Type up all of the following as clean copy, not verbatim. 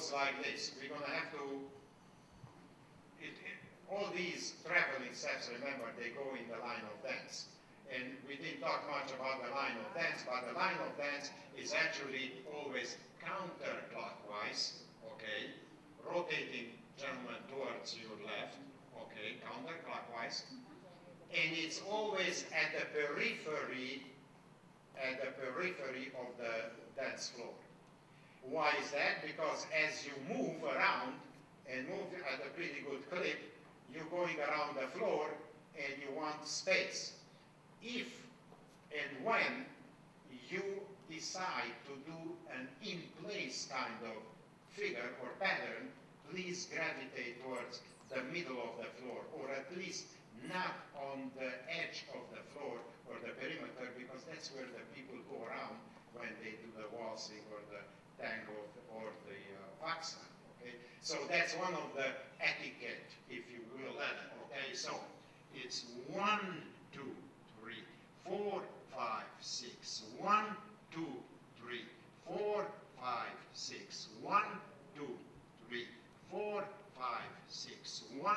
goes like this. We're going to have to, all these traveling steps, remember, they go in the line of dance. And we didn't talk much about the line of dance, but the line of dance is actually always counterclockwise, okay? Rotating, gentlemen, towards your left, okay, counterclockwise. And it's always at the periphery of the dance floor. Why is that? Because as you move around, and move at a pretty good clip, you're going around the floor and you want space. If and when you decide to do an in-place kind of figure or pattern, please gravitate towards the middle of the floor, or at least not on the edge of the floor or the perimeter, because that's where the people go around when they do the waltzing or the tango or the foxtrot. Okay, so that's one of the etiquette, if you will. Okay, so it's 1, 2, 3, 4, 5, 6. 1, 2, 3, 4, 5, 6. 1, 2, 3, 4, 5, 6. 1,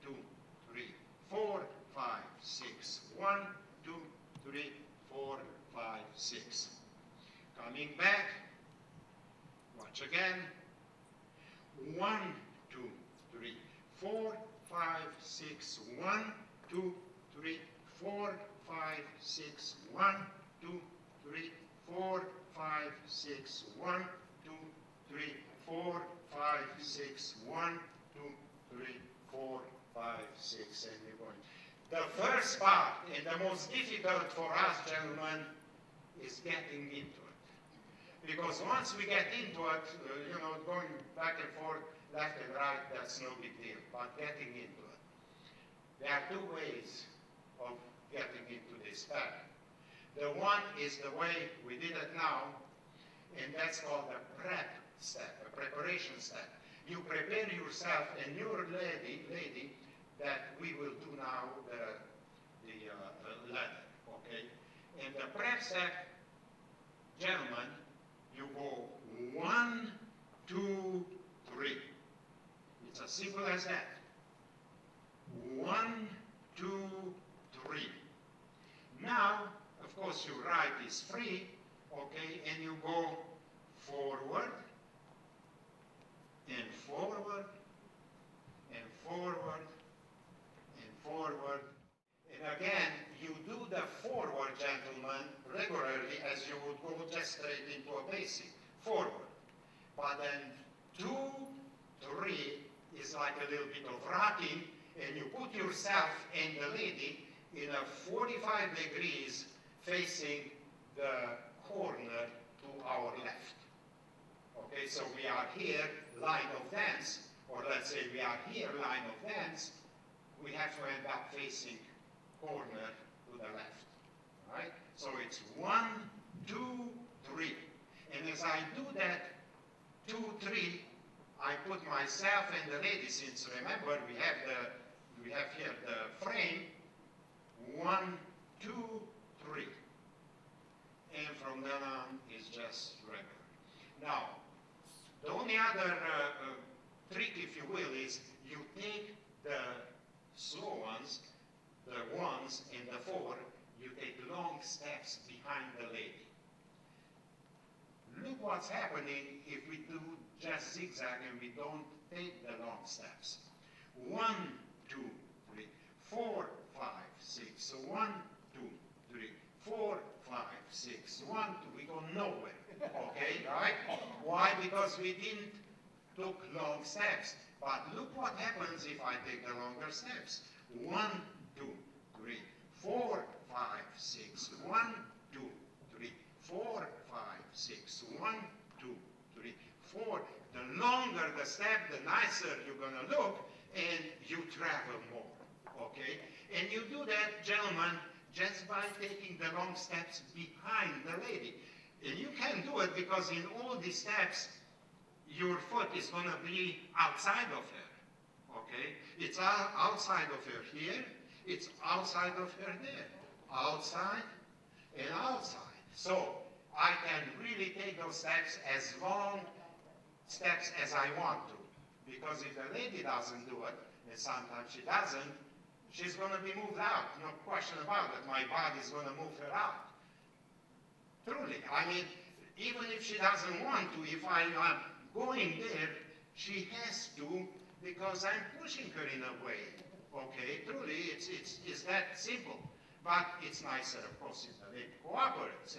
2, 3, 4, 5, 6. 1, 2, 3, 4, 5, 6. Coming back. Watch again. 1, 2, 3, 4, 5, 6. 1, 2, 3, 4, 5, 6. 1, 2, 3, 4, 5, 6. 1, 2, 3, 4, 5, 6. 1, 2, 3, 4, 5, 6. And we're going. The first part, and the most difficult for us, gentlemen, is getting into it. Because once we get into it, going back and forth, left and right, that's no big deal. But getting into it. There are two ways of getting into this pattern. The one is the way we did it now, and that's called the prep step, a preparation step. You prepare yourself and your lady that we will do now the ladder, okay? And the prep step, gentlemen, you go 1, 2, 3. It's as simple as that. 1, 2, 3. Now, of course, your right is free, okay, and you go forward, and forward, and forward, and forward. And again, you do the forward, gentlemen, regularly as you would go just straight into a basic, forward. But then 2, 3 is like a little bit of rocking, and you put yourself and the lady in a 45 degrees facing the corner to our left. Okay, so we are here, line of dance, or let's say we are here, line of dance, we have to end up facing corner to the left. All right? So it's 1, 2, 3. And as I do that 2, 3, I put myself and the lady, since remember we have here the frame, 1, 2, 3. And from then on is just regular. Now, the only other trick, if you will, is you take the slow ones, the 1s and the 4, you take long steps behind the lady. Look what's happening if we do just zigzag and we don't take the long steps. 1, 2, 3, 4, 5, 6. So 1, 2, 3, 4, 5, 6. 1, 2. We go nowhere. Okay, right? Why? Because we didn't took long steps. But look what happens if I take the longer steps. 1, 2, 3, 4, 5, 6. 1, 2, 3, 4, 5, 6. 1, 2, 3, 4. The longer the step, the nicer you're going to look, and you travel more. Okay? And you do that, gentlemen, just by taking the long steps behind the lady. And you can do it because in all these steps, your foot is going to be outside of her. Okay? It's outside of her here. It's outside of her there. Outside and outside. So I can really take those steps as long steps as I want to. Because if the lady doesn't do it, and sometimes she doesn't, she's going to be moved out. No question about it. My body's going to move her out. Truly. I mean, even if she doesn't want to, if I am going there, she has to, because I'm pushing her in a way. Okay, truly, it's that simple. But it's nicer, of course, if the lady cooperates.